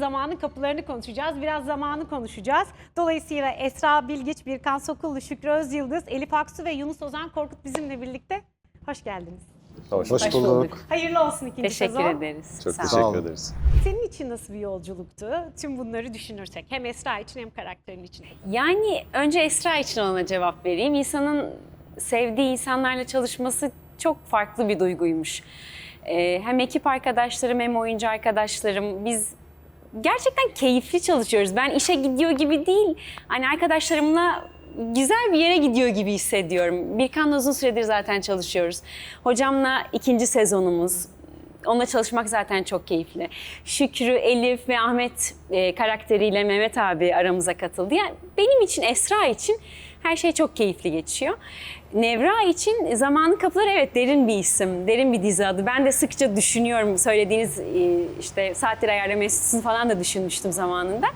zamanın kapılarını konuşacağız. Biraz zamanı konuşacağız. Dolayısıyla Esra Bilgiç, Birkan Sokullu, Şükrü Özyıldız, Elif Aksu ve Yunus Ozan Korkut bizimle birlikte. Hoş geldiniz. Hoş bulduk. Hayırlı olsun ikinci sezon. Teşekkür ederiz. Çok Sağ olun. teşekkür ederiz. Senin için nasıl bir yolculuktu? Tüm bunları düşünürsek. Hem Esra için hem karakterin için. Yani önce Esra için ona cevap vereyim. İnsanın sevdiği insanlarla çalışması çok farklı bir duyguymuş. Hem ekip arkadaşlarım hem oyuncu arkadaşlarım biz gerçekten keyifli çalışıyoruz. Ben işe gidiyor gibi değil, hani arkadaşlarımla güzel bir yere gidiyor gibi hissediyorum. Birkan'la uzun süredir zaten çalışıyoruz. Hocamla ikinci sezonumuz. Onunla çalışmak zaten çok keyifli. Şükrü, Elif ve Ahmet karakteriyle Mehmet abi aramıza katıldı. Yani benim için, Esra için her şey çok keyifli geçiyor. Nevra için Zamanın Kapıları evet derin bir isim, derin bir dizi adı. Ben de sıkça düşünüyorum. Söylediğiniz işte Saatleri Ayarlama Enstitüsü'nü falan da düşünmüştüm zamanında.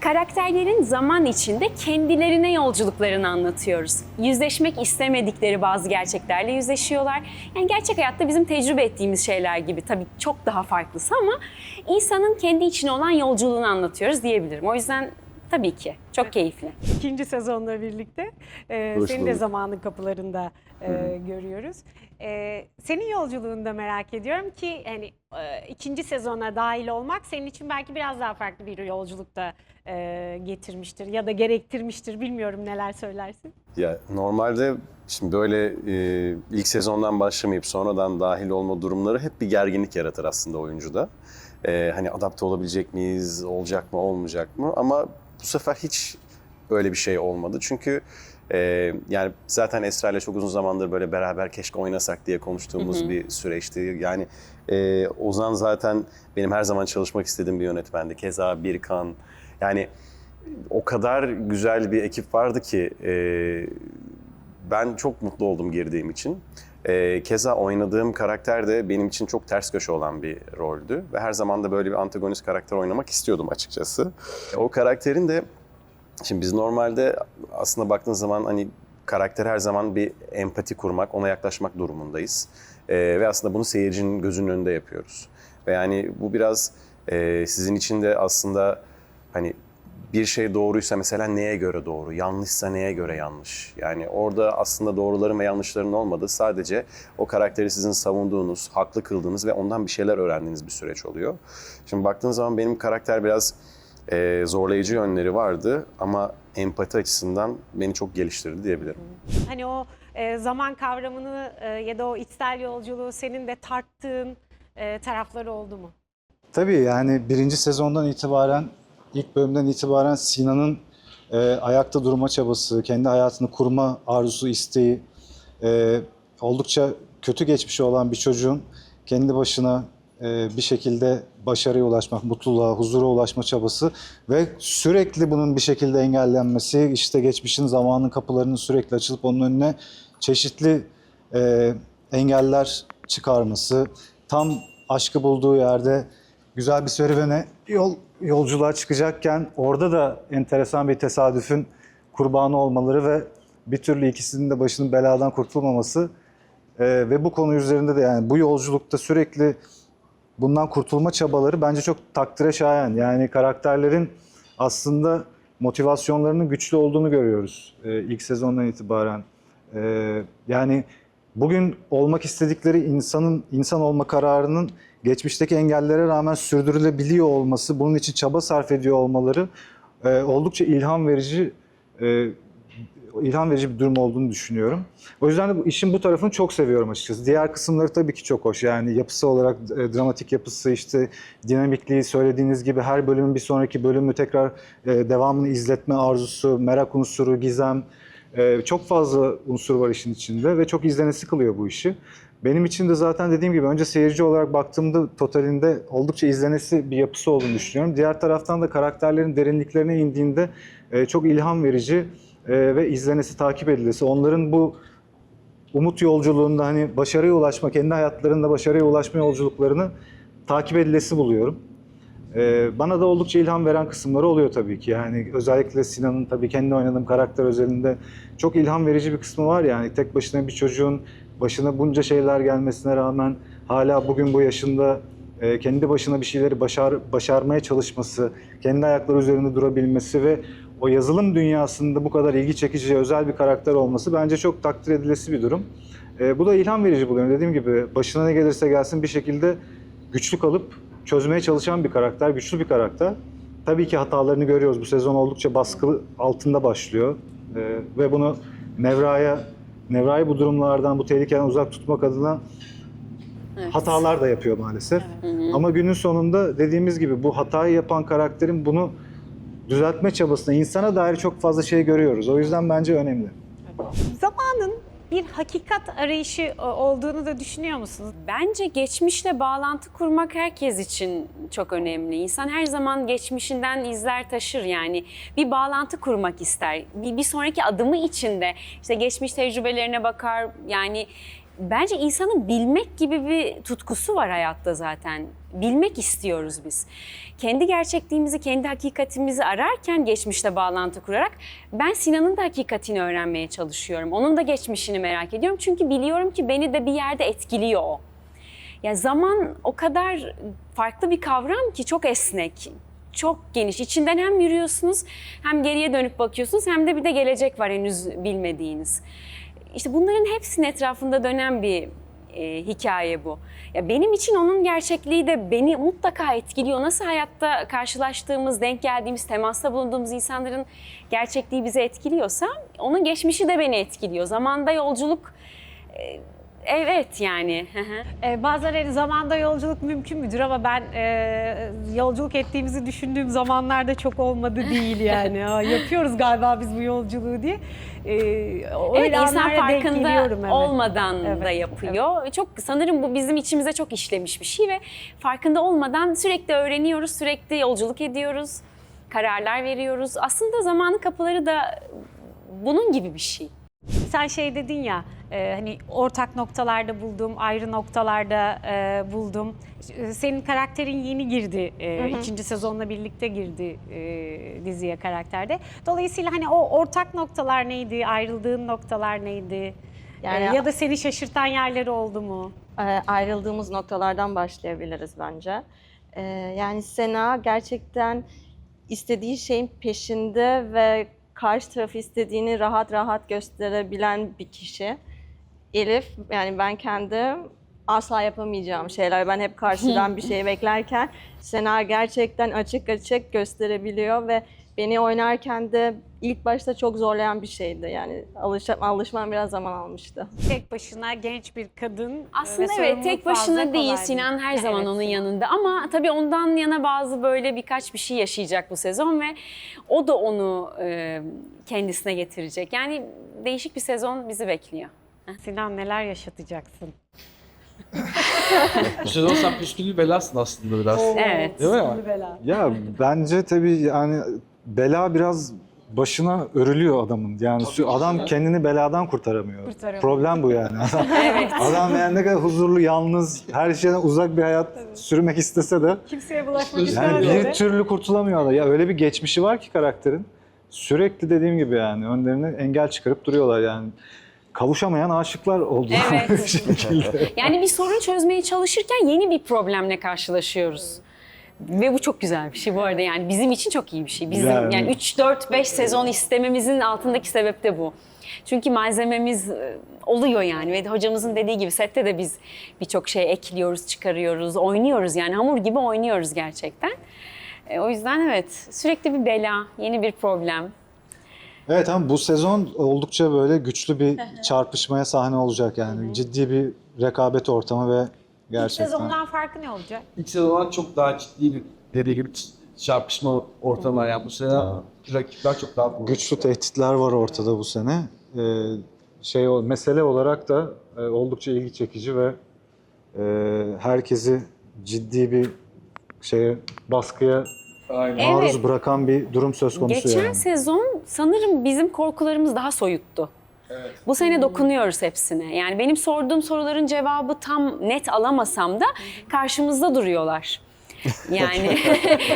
Karakterlerin zaman içinde kendilerine yolculuklarını anlatıyoruz. Yüzleşmek istemedikleri bazı gerçeklerle yüzleşiyorlar. Yani gerçek hayatta bizim tecrübe ettiğimiz şeyler gibi, tabii çok daha farklısı ama insanın kendi içine olan yolculuğunu anlatıyoruz diyebilirim. O yüzden tabii ki çok keyifli. İkinci sezonla birlikte Hoş seni de bulduk. zamanın kapılarında görüyoruz. Senin yolculuğunu da merak ediyorum ki hani ikinci sezona dahil olmak senin için belki biraz daha farklı bir yolculukta getirmiştir ya da gerektirmiştir. Bilmiyorum, neler söylersin? Ya normalde şimdi böyle ilk sezondan başlamayıp sonradan dahil olma durumları hep bir gerginlik yaratır aslında oyuncuda. Hani adapte olabilecek miyiz, olacak mı, olmayacak mı? Ama bu sefer hiç öyle bir şey olmadı. Çünkü yani zaten Esra ile çok uzun zamandır böyle beraber keşke oynasak diye konuştuğumuz bir süreçti. Yani Ozan zaten benim her zaman çalışmak istediğim bir yönetmendi. Keza Birkan. Yani o kadar güzel bir ekip vardı ki ben çok mutlu oldum girdiğim için. Keza oynadığım karakter de benim için çok ters köşe olan bir roldü. Ve her zaman da böyle bir antagonist karakter oynamak istiyordum açıkçası. O karakterin de, şimdi biz normalde aslında baktığın zaman hani karakter her zaman bir empati kurmak, ona yaklaşmak durumundayız. Ve aslında bunu seyircinin gözünün önünde yapıyoruz. Ve yani bu biraz sizin için de aslında hani bir şey doğruysa mesela neye göre doğru, yanlışsa neye göre yanlış. Yani orada aslında doğruların ve yanlışların olmadığı, sadece o karakteri sizin savunduğunuz, haklı kıldığınız ve ondan bir şeyler öğrendiğiniz bir süreç oluyor. Şimdi baktığınız zaman benim karakter biraz zorlayıcı yönleri vardı ama empati açısından beni çok geliştirdi diyebilirim. Hani o zaman kavramını ya da o içsel yolculuğu senin de tarttığın tarafları oldu mu? Tabii yani birinci sezondan itibaren, ilk bölümden itibaren Sinan'ın ayakta durma çabası, kendi hayatını kurma arzusu, isteği, oldukça kötü geçmişi olan bir çocuğun kendi başına bir şekilde başarıya ulaşmak, mutluluğa, huzura ulaşma çabası ve sürekli bunun bir şekilde engellenmesi, işte geçmişin, zamanın kapılarının sürekli açılıp onun önüne çeşitli engeller çıkarması, tam aşkı bulduğu yerde güzel bir serüvene yolculuğa çıkacakken orada da enteresan bir tesadüfün kurbanı olmaları ve bir türlü ikisinin de başının beladan kurtulmaması ve bu konu üzerinde de, yani bu yolculukta sürekli bundan kurtulma çabaları bence çok takdire şayan. Yani karakterlerin aslında motivasyonlarının güçlü olduğunu görüyoruz ilk sezondan itibaren. Yani bugün olmak istedikleri insan olma kararının geçmişteki engellere rağmen sürdürülebiliyor olması, bunun için çaba sarf ediyor olmaları oldukça ilham verici bir durum olduğunu düşünüyorum. O yüzden de bu işin bu tarafını çok seviyorum açıkçası. Diğer kısımları tabii ki çok hoş. Yani yapısı olarak, dramatik yapısı, işte dinamikliği, söylediğiniz gibi her bölümün bir sonraki bölümü tekrar devamını izletme arzusu, merak unsuru, gizem, çok fazla unsur var işin içinde ve çok izlenesi kılıyor bu işi. Benim için de zaten dediğim gibi önce seyirci olarak baktığımda totalinde oldukça izlenesi bir yapısı olduğunu düşünüyorum. Diğer taraftan da karakterlerin derinliklerine indiğinde çok ilham verici ve izlenesi, takip edilesi, onların bu umut yolculuğunda hani başarıya ulaşma, kendi hayatlarında başarıya ulaşma yolculuklarını takip edilesi buluyorum. Bana da oldukça ilham veren kısımları oluyor tabii ki. Yani özellikle Sinan'ın, tabii kendi oynadığım karakter özelinde çok ilham verici bir kısmı var. Yani tek başına bir çocuğun başına bunca şeyler gelmesine rağmen hala bugün bu yaşında kendi başına bir şeyleri başarmaya çalışması, kendi ayakları üzerinde durabilmesi ve o yazılım dünyasında bu kadar ilgi çekici, özel bir karakter olması bence çok takdir edilesi bir durum. Bu da ilham verici buluyorum. Dediğim gibi başına ne gelirse gelsin bir şekilde güçlü kalıp çözmeye çalışan bir karakter, güçlü bir karakter. Tabii ki hatalarını görüyoruz. Bu sezon oldukça baskı altında başlıyor. Ve bunu Nevra'yı bu durumlardan, bu tehlikeden uzak tutmak adına hatalar da yapıyor maalesef. Ama günün sonunda dediğimiz gibi bu hatayı yapan karakterin bunu düzeltme çabasında insana dair çok fazla şey görüyoruz. O yüzden bence önemli. Zamanın bir hakikat arayışı olduğunu da düşünüyor musunuz? Bence geçmişle bağlantı kurmak herkes için çok önemli. İnsan her zaman geçmişinden izler taşır yani. Bir bağlantı kurmak ister. Bir sonraki adımı içinde işte geçmiş tecrübelerine bakar. Yani bence insanın bilmek gibi bir tutkusu var hayatta zaten. Bilmek istiyoruz biz. Kendi gerçekliğimizi, kendi hakikatimizi ararken geçmişle bağlantı kurarak ben Sinan'ın da hakikatini öğrenmeye çalışıyorum. Onun da geçmişini merak ediyorum. Çünkü biliyorum ki beni de bir yerde etkiliyor o. Ya zaman o kadar farklı bir kavram ki çok esnek, çok geniş. İçinden hem yürüyorsunuz, hem geriye dönüp bakıyorsunuz, hem de bir de gelecek var henüz bilmediğiniz. İşte bunların hepsinin etrafında dönen bir hikaye bu. Ya benim için onun gerçekliği de beni mutlaka etkiliyor. Nasıl hayatta karşılaştığımız, denk geldiğimiz, temasta bulunduğumuz insanların gerçekliği bizi etkiliyorsa onun geçmişi de beni etkiliyor. Zamanda yolculuk evet yani. Bazen zamanda yolculuk mümkün müdür ama ben yolculuk ettiğimizi düşündüğüm zamanlarda çok olmadı değil yani. Yapıyoruz galiba biz bu yolculuğu diye. Evet, insan anlara denk farkında geliyorum, evet. olmadan Evet, da yapıyor. Çok sanırım bu bizim içimize çok işlemiş bir şey ve farkında olmadan sürekli öğreniyoruz, sürekli yolculuk ediyoruz, kararlar veriyoruz. Aslında zamanın kapıları da bunun gibi bir şey. Sen şey dedin ya, hani ortak noktalarda buldum, ayrı noktalarda buldum. Senin karakterin yeni girdi, ikinci sezonla birlikte girdi diziye karakterde. Dolayısıyla hani o ortak noktalar neydi, ayrıldığın noktalar neydi? Yani Ya da seni şaşırtan yerleri oldu mu? ayrıldığımız noktalardan başlayabiliriz bence. Yani Sena gerçekten istediği şeyin peşinde ve karşı tarafı istediğini rahat rahat gösterebilen bir kişi. Elif, yani ben kendim asla yapamayacağım şeyler. Ben hep karşıdan bir şey beklerken Sena gerçekten açık açık gösterebiliyor ve beni oynarken de ilk başta çok zorlayan bir şeydi. Yani alışmam biraz zaman almıştı. Tek başına genç bir kadın. Aslında ve evet, sorumluluk tek fazla başına kolay değil. Sinan her zaman Evet, onun Sinan. yanında ama tabii ondan yana bazı böyle birkaç bir şey yaşayacak bu sezon ve o da onu kendisine getirecek. Yani değişik bir sezon bizi bekliyor. Sinan neler yaşatacaksın? Bu sezon sen püsküllü belasın aslında biraz. Evet. Değil mi? Ya bence tabii yani bela biraz başına örülüyor adamın. Yani adam kendini beladan kurtaramıyor. Problem bu yani. Adam yani ne kadar huzurlu, yalnız, her şeyden uzak bir hayat sürmek istese de Kimseye bulaşmak yani istemedi. bir türlü kurtulamıyor da. Ya öyle bir geçmişi var ki karakterin. Sürekli dediğim gibi yani önlerine engel çıkarıp duruyorlar yani. Kavuşamayan aşıklar oldu. Evet. bir şekilde. Yani bir sorun çözmeye çalışırken yeni bir problemle karşılaşıyoruz. Ve bu çok güzel bir şey bu arada, yani bizim için çok iyi bir şey. Bizim yani 3, 4, 5 sezon istememizin altındaki sebep de bu. Çünkü malzememiz oluyor yani ve hocamızın dediği gibi sette de biz birçok şey ekliyoruz, çıkarıyoruz, oynuyoruz yani hamur gibi oynuyoruz gerçekten. O yüzden evet, sürekli bir bela, yeni bir problem. Evet ama bu sezon oldukça böyle güçlü bir çarpışmaya sahne olacak yani. Ciddi bir rekabet ortamı ve İlk gerçekten. sezondan farkı ne olacak? İlk sezondan çok daha ciddi bir dediği gibi çarpışma ortamı var. Yani bu sene rakipler çok daha Güçlü tehditler var ortada bu sene. Mesele olarak da oldukça ilgi çekici ve herkesi ciddi bir baskıya Aynen. maruz bırakan bir durum söz konusu Geçen yani. sezon sanırım bizim korkularımız daha soyuttu. Evet. Bu sene dokunuyoruz hepsine. Yani benim sorduğum soruların cevabı tam net alamasam da karşımızda duruyorlar. Yani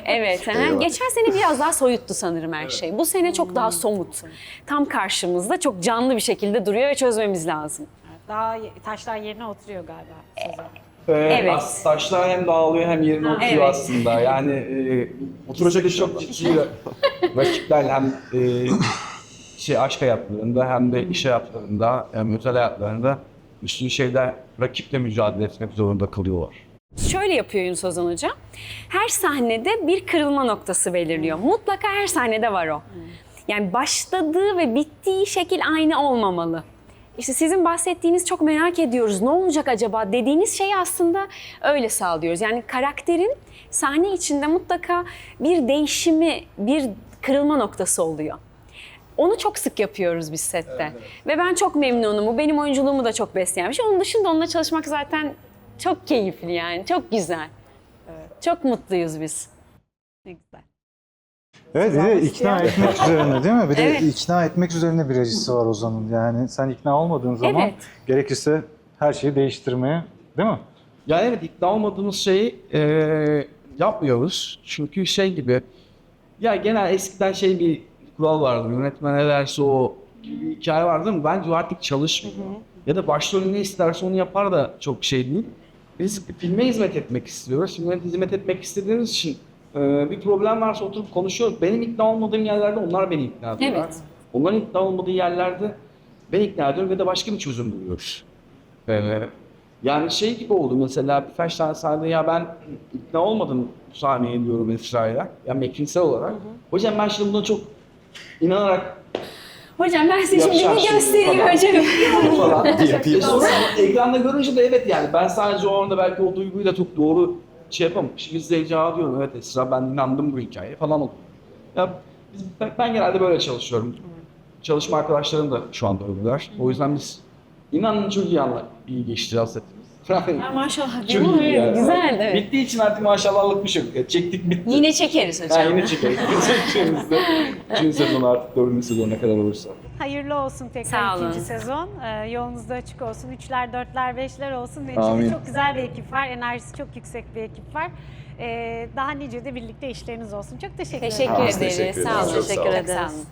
evet. Geçen sene biraz daha soyuttu sanırım her şey. Bu sene çok daha somut. Tam karşımızda çok canlı bir şekilde duruyor ve çözmemiz lazım. Daha taşlar yerine oturuyor galiba sezon. Evet. Taşlar hem dağılıyor hem yerine oturuyor Evet. aslında. Yani oturacak çok ciddi rakipler hem aşk hayatlarında hem de iş hayatlarında hem özel hayatlarında bir sürü şeyler rakiple mücadele etmek zorunda kalıyorlar. Şöyle yapıyor Yunus Ozan Hoca. Her sahnede bir kırılma noktası belirliyor. Mutlaka her sahnede var o. Yani başladığı ve bittiği şekil aynı olmamalı. İşte sizin bahsettiğiniz çok merak ediyoruz, ne olacak acaba dediğiniz şeyi aslında öyle sağlıyoruz. Yani karakterin sahne içinde mutlaka bir değişimi, bir kırılma noktası oluyor. Onu çok sık yapıyoruz biz sette. Ve ben çok memnunum. Bu benim oyunculuğumu da çok besleyen bir şey. Onun dışında onunla çalışmak zaten çok keyifli yani. Çok güzel. Çok mutluyuz biz. Ne güzel. Evet, bir de ikna etmek üzerine değil mi? Bir de Evet. ikna etmek üzerine bir rejisi var Ozan'ın. Yani sen ikna olmadığın zaman Evet. gerekirse her şeyi değiştirmeye, değil mi? Yani evet, ikna olmadığımız şeyi yapmıyoruz. Çünkü gibi, ya genel eskiden bir kural vardı. Yönetmen ne derse o gibi bir hikaye vardı ama bence artık çalışmıyor. Ya da başrolü ne isterse onu yapar da çok değil. Biz filme hizmet etmek istiyoruz. Filme hizmet etmek istediğimiz için bir problem varsa oturup konuşuyoruz. Benim ikna olmadığım yerlerde onlar beni ikna ediyorlar. Evet. Onların ikna olmadığı yerlerde ben ikna ediyorum ve de başka bir çözüm buluyoruz. Yani gibi oldu mesela birkaç tane sahnede ya ben ikna olmadım bu sahneye diyorum Esra'ya. Ya mekinsel olarak. Hocam ben şimdi buna çok inanarak Hocam ben size şimdi yapacağım bir şey göstereyim falan. hocam. falan. Yapayım. Sonra ekranda görünce de evet yani ben sadece o anda belki o duyguyu da çok doğru yapamamışım. İzleyici diyorum evet Esra ben inandım bu hikayeye falan oldu. Ya ben genelde böyle çalışıyorum. Çalışma arkadaşlarım da şu anda öyleler. O yüzden biz inanın çok iyi geçti hasretimiz. Maşallah. Çok iyi yani. Güzel evet. Bittiği için artık maşallahlık bir şey yok. Çektik bitti. Yine çekeriz hocam. Yine çekeriz. Çekeriz de. 3. sezon artık 4. sezona kadar olursa. Hayırlı olsun Sağ tekrar olun. ikinci sezon. Yolunuz da açık olsun. 3'ler, 4'ler, 5'ler olsun. Ve Amin. içinde çok güzel bir ekip var. Enerjisi çok yüksek bir ekip var. Daha nice de birlikte işleriniz olsun. Çok teşekkür ederim. Teşekkür Biz ederiz. teşekkür Sağ ederiz. olun. Çok sağ olun. Çok sağ olun.